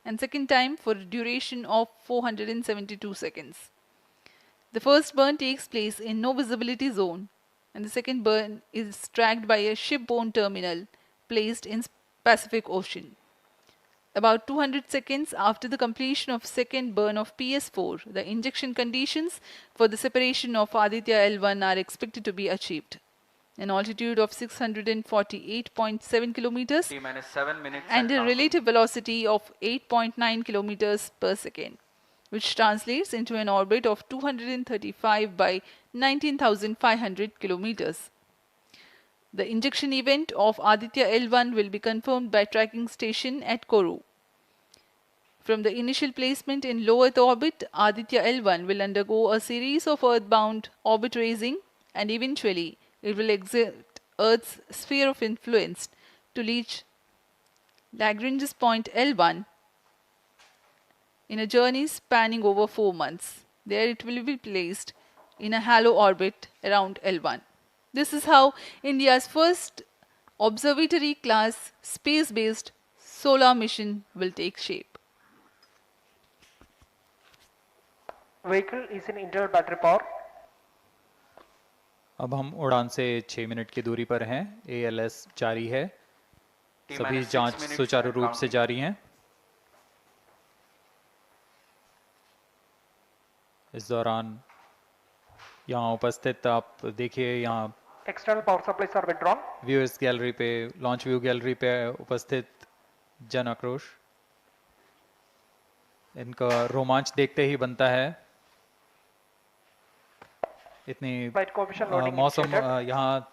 and second time for a duration of 472 seconds. The first burn takes place in no visibility zone, and the second burn is tracked by a shipborne terminal placed in Pacific Ocean. About 200 seconds after the completion of second burn of PS4, the injection conditions for the separation of Aditya L1 are expected to be achieved. An altitude of 648.7 kilometers T-minus 7 minutes and a counting. relative velocity of 8.9 kilometers per second, which translates into an orbit of 235 by 19,500 kilometers. The injection event of Aditya L1 will be confirmed by tracking station at Kourou. From the initial placement in low Earth orbit, Aditya L1 will undergo a series of earthbound orbit raising, and eventually it will exit Earth's sphere of influence to reach Lagrange's point L1 in a journey spanning over 4 months. There it will be placed in a halo orbit around L1. This is how India's first observatory class space-based solar mission will take shape. Vehicle is in internal battery power. अब हम उड़ान से 6 minute की दूरी पर हैं। ALS जारी है। सभी जांच सुचारू रूप से जारी हैं। इस दौरान यहाँ उपस्थित आप देखिए, यहाँ External power supplies are withdrawn. Viewers gallery पे, लॉन्च व्यू गैलरी पे उपस्थित जन आक्रोश, इनका रोमांच देखते ही बनता है। इतनी मौसम यहाँ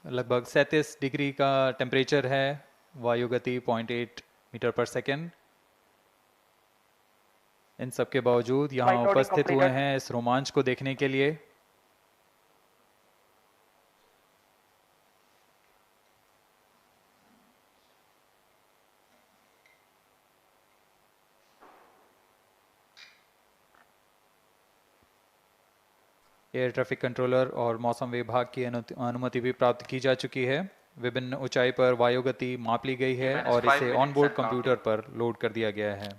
लगभग 37 डिग्री का टेम्परेचर है, वायु गति 0.8 मीटर पर सेकेंड। इन सब के बावजूद यहाँ उपस्थित हुए हैं इस रोमांच को देखने के लिए। एयर ट्रैफिक कंट्रोलर और मौसम विभाग की अनुमति भी प्राप्त की जा चुकी है। विभिन्न ऊंचाई पर वायु गति माप ली गई है और इसे ऑनबोर्ड कंप्यूटर पर लोड कर दिया गया है।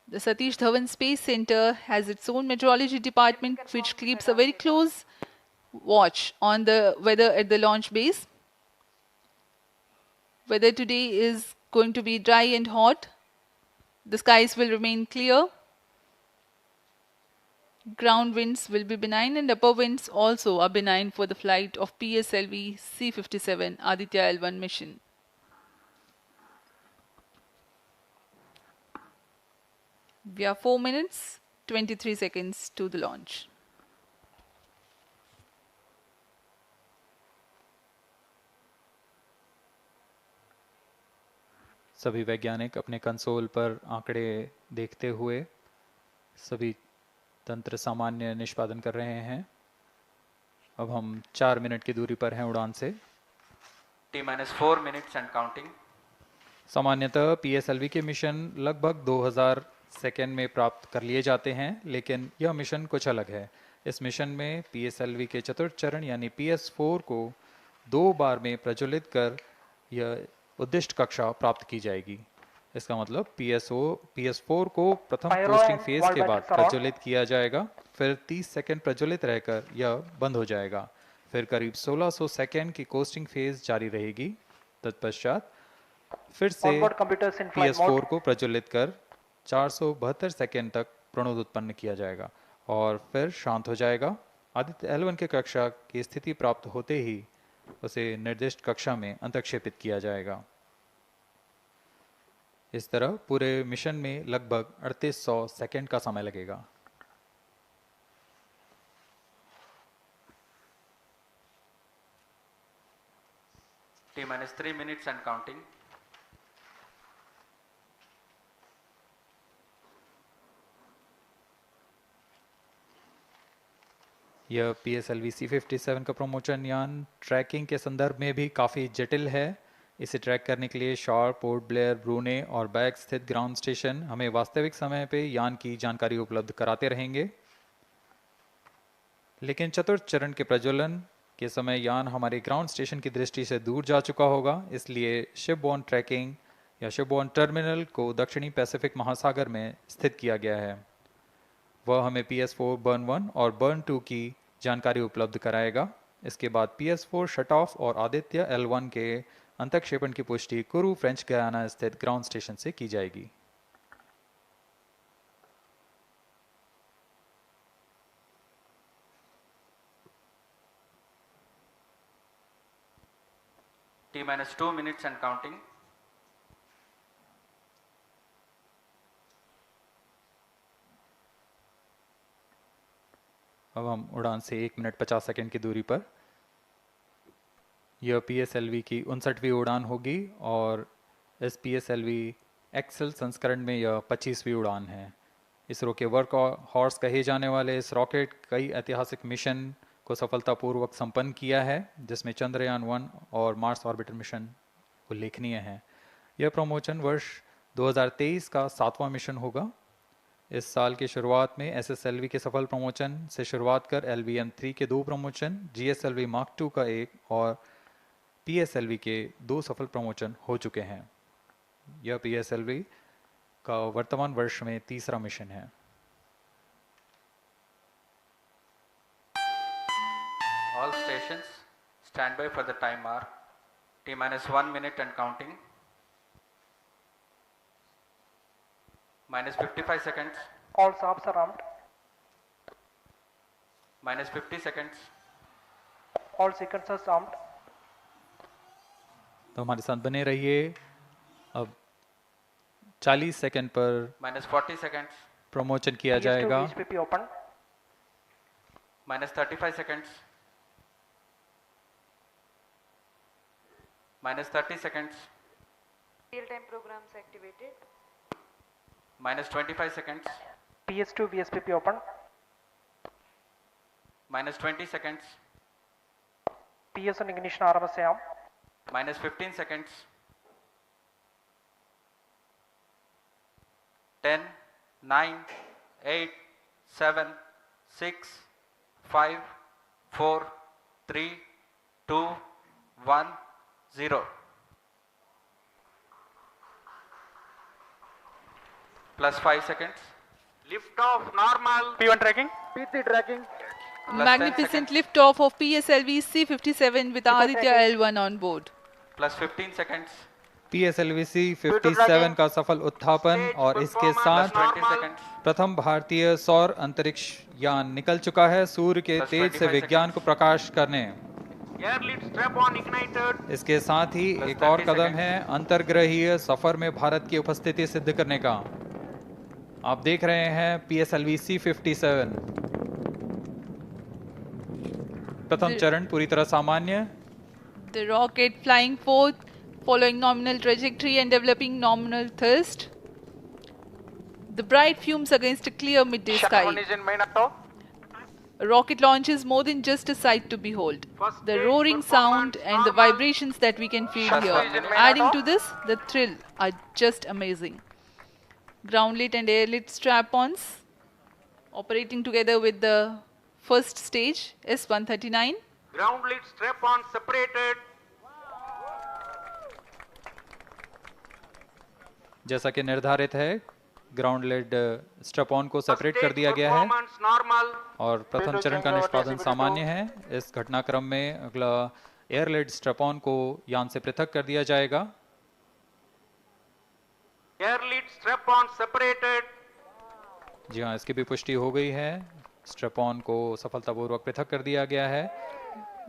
The Satish Dhawan Space Center has its own meteorology department which keeps a very close watch on the weather at the launch base. Weather today is going to be dry and hot. The skies will remain clear. Ground winds will be benign and upper winds also are benign for the flight of PSLV C-57 Aditya L1 mission. We are 4 minutes 23 seconds to the launch. सभी वैज्ञानिक अपने console पर आंकड़े देखते हुए सभी तंत्र सामान्य निष्पादन कर रहे हैं। अब हम 4 मिनट की दूरी पर हैं उड़ान से। T-4 minutes and counting. सामान्यतः PSLV के मिशन लगभग 2000 सेकेंड में प्राप्त कर लिए जाते हैं, लेकिन यह मिशन कुछ अलग है। इस मिशन में PSLV के चतुर्थ चरण यानी PS4 को 2 बार में प्रज्वलित कर यह उद्दिष्ट कक्षा प्राप्त की जाएगी। इसका मतलब PS4 को प्रथम कोस्टिंग फेज के बाद प्रज्वलित किया जाएगा, फिर 30 सेकेंड प्रज्वलित रहकर यह बंद हो जाएगा, फिर करीब 1600 सेकेंड की कोस्टिंग फेज जारी रहेगी। तत्पश्चात फिर से PS4 को प्रज्वलित कर 472 सेकेंड तक प्रणोद उत्पन्न किया जाएगा और फिर शांत हो जाएगा। आदित्य L1 के कक्षा की स्थिति प्राप्त होते ही उसे निर्दिष्ट कक्षा में अंतक्षेपित किया जाएगा। इस तरह पूरे मिशन में लगभग 3800 सेकेंड का समय लगेगा। T-3 minutes and counting. यह PSLV C-57 का प्रमोशन यान ट्रैकिंग के संदर्भ में भी काफ़ी जटिल है। इसे ट्रैक करने के लिए शॉर, पोर्ट ब्लेयर, ब्रूने और बैग स्थित ग्राउंड स्टेशन हमें वास्तविक समय पे यान की जानकारी उपलब्ध कराते रहेंगे। लेकिन चतुर्थ चरण के प्रज्वलन के समय यान हमारे ग्राउंड स्टेशन की दृष्टि से दूर जा चुका होगा, इसलिए शिपबोर्न ट्रैकिंग या शिपबॉर्न टर्मिनल को दक्षिणी पैसिफिक महासागर में स्थित किया गया है। वह हमें PS4 बर्न 1 और बर्न 2 की जानकारी उपलब्ध कराएगा। इसके बाद PS4 शट ऑफ और आदित्य L1 के अंतक्षेपण की पुष्टि कुरु फ्रेंच गयाना स्थित ग्राउंड स्टेशन से की जाएगी। T minus 2 minutes and counting. अब हम उड़ान से 1 मिनट 50 सेकंड की दूरी पर। यह PSLV की 59वीं उड़ान होगी और इस PSLV एक्सेल संस्करण में यह 25वीं उड़ान है। इसरो के वर्क हॉर्स कहे जाने वाले इस रॉकेट कई ऐतिहासिक मिशन को सफलतापूर्वक संपन्न किया है, जिसमें चंद्रयान 1 और मार्स ऑर्बिटर मिशन उल्लेखनीय हैं। यह प्रमोशन वर्ष 2023 का 7वां मिशन होगा। इस साल की शुरुआत में SSLV के सफल प्रमोशन से शुरुआत कर LVM-3 के 2 प्रमोशन, GSLV Mark II का 1 और PSLV के 2 सफल प्रमोशन हो चुके हैं। यह PSLV का वर्तमान वर्ष में 3रा मिशन है। All stations stand by for the time mark. T minus 1 minute and counting. Minus 55 seconds. All shafts are armed. Minus 50 seconds. All sequencers armed. तो हमारे साथ बने रहिए। अब 40 सेकंड पर Minus 40 seconds. प्रमोशन किया PS2 जाएगा। VSPP open. Minus 35 seconds. Minus 30 seconds. Real-time programs activated. Minus 25 seconds. PS2 VSPP open. Minus 20 seconds. PS on ignition RMS arm. Minus 15 seconds. 10, 9, 8, 7, 6, 5, 4, 3, 2, 1, 0. Plus 5 seconds. Lift off normal. P1 tracking. PT tracking. Plus 10 Magnificent seconds. liftoff of PSLV C-57 with Aditya L1 on board. Plus 15 seconds. PSLV C-57 का सफल उत्थापन और इसके साथ 20 seconds. प्रथम भारतीय सौर अंतरिक्ष यान निकल चुका है सूर्य के Plus तेज से 25 विज्ञान को प्रकाश करने। Air lead strap on ignited. इसके साथ ही Plus एक और 30 कदम seconds. है अंतर्ग्रहीय सफर में भारत की उपस्थिति सिद्ध करने का। आप देख रहे हैं PSLV C-57। प्रथम चरण पूरी तरह सामान्य। The rocket flying forth, following nominal trajectory and developing nominal thrust. The bright fumes against a clear midday Shut sky. on engine main auto. A rocket launch is more than just a sight to behold. First The stage roaring performance sound and the normal. vibrations that we can feel First here, stage in adding Minato. to this, the thrill are just amazing. Ground-lit and air-lit strap-ons operating together with the first stage S-139. Ground lead strap on separated. जैसा कि निर्धारित है, ground lead strap on को First separate कर stage दिया गया है performance normal. और प्रथम चरण का निष्पादन सामान्य है। इस घटनाक्रम में अगला एयर लेड स्ट्रैप ऑन को यान से पृथक कर दिया जाएगा। Air lead strap on separated. जी हाँ, इसकी भी पुष्टि हो गई है। स्ट्रैप ऑन को सफलतापूर्वक पृथक कर दिया गया है।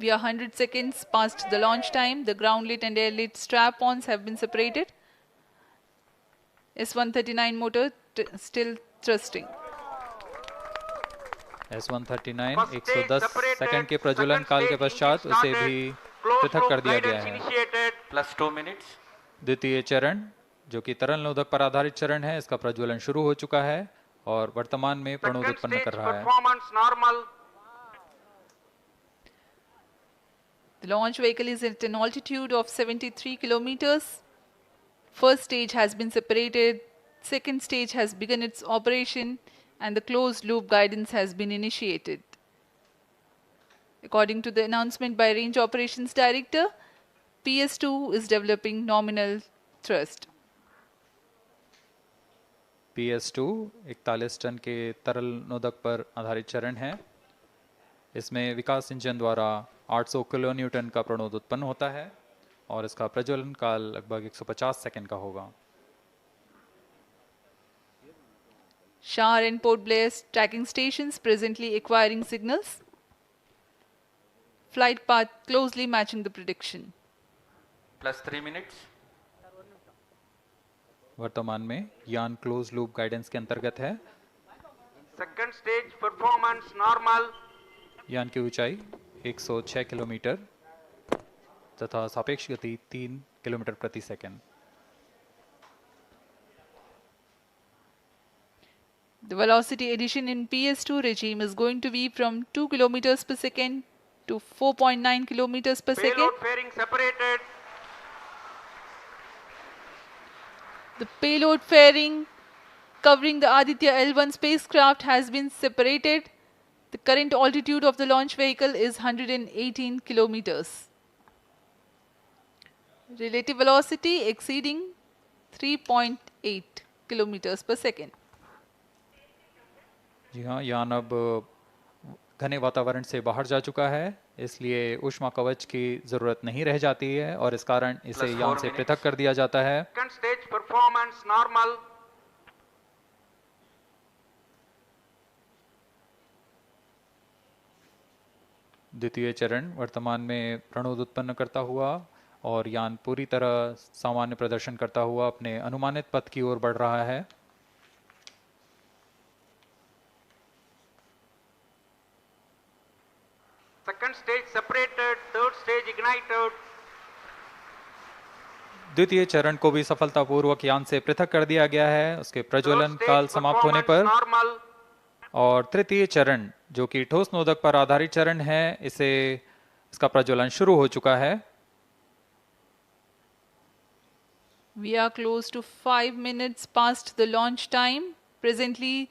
We are 100 seconds past the launch time. The ground-lit and air-lit strap-ons have been separated. S-139 motor still thrusting. S-139 First stage 110 separated. Second के प्रज्वलन Second काल के stage पश्चात engine उसे started. भी Closed पृथक कर loop दिया गया guidance है। initiated. Plus 2 minutes. द्वितीय चरण जो कि तरल नोदक पर आधारित चरण है, इसका प्रज्वलन शुरू हो चुका है और वर्तमान में प्रणोद Second उत्पन्न stage कर रहा है। performance normal. The launch vehicle is at an altitude of 73 kilometers. First stage has been separated. Second stage has begun its operation and the closed loop guidance has been initiated. According to the announcement by Range Operations Director, PS2 is developing nominal thrust. PS2 41 ton के तरल नोदक पर आधारित चरण है। इसमें विकास engine द्वारा 800 kilo Newton का प्रणोद उत्पन्न होता है और इसका प्रज्वलन काल लगभग 150 सेकंड का होगा। Shar and Port Blair tracking stations presently acquiring signals. Flight path closely matching the prediction. Plus 3 minutes. वर्तमान में यान क्लोज लूप गाइडेंस के अंतर्गत है। Second stage performance normal. यान की ऊंचाई 106 किलोमीटर तथा सापेक्ष गति 3 किलोमीटर प्रति second. The velocity addition in PS2 regime is going to be from 2 kilometers per second to 4.9 kilometers per second. Payload fairing separated. The payload fairing covering the Aditya L1 spacecraft has been separated. The current altitude of the launch vehicle is 118 kilometers. Relative velocity exceeding 3.8 kilometers per second. जी हाँ, यान अब घने वातावरण से बाहर जा चुका है, इसलिए ऊष्मा कवच की जरूरत नहीं रह जाती है और इस कारण इसे Plus यान 4 से minutes. पृथक कर दिया जाता है। Second stage performance normal. द्वितीय चरण वर्तमान में प्रणोद उत्पन्न करता हुआ और यान पूरी तरह सामान्य प्रदर्शन करता हुआ अपने अनुमानित पथ की ओर बढ़ रहा है। Second stage separated. Third stage ignited. द्वितीय चरण को भी सफलतापूर्वक यान से पृथक कर दिया गया है उसके प्रज्वलन Third काल stage समाप्त होने performance पर। normal. और तृतीय चरण जो कि ठोस नोदक पर आधारित चरण है, इसका प्रज्वलन शुरू हो चुका है। We are close to 5 minutes past the launch time. Presently,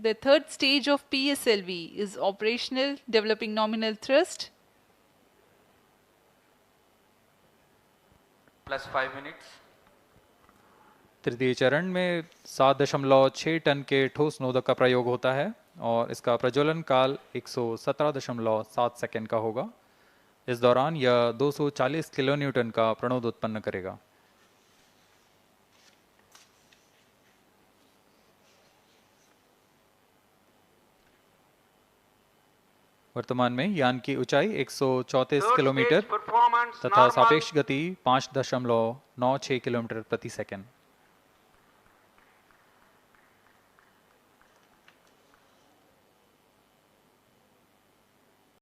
the third stage of PSLV is operational, developing nominal thrust. Plus 5 minutes. तृतीय चरण में 7.6 टन के ठोस नोदक का प्रयोग होता है और इसका प्रज्वलन काल 117.7 सेकंड का होगा। इस दौरान यह 240 किलो न्यूटन का प्रणोद उत्पन्न करेगा। वर्तमान में यान की ऊंचाई 134 Third किलोमीटर stage performance तथा normal. सापेक्ष गति 5.96 किलोमीटर प्रति सेकंड।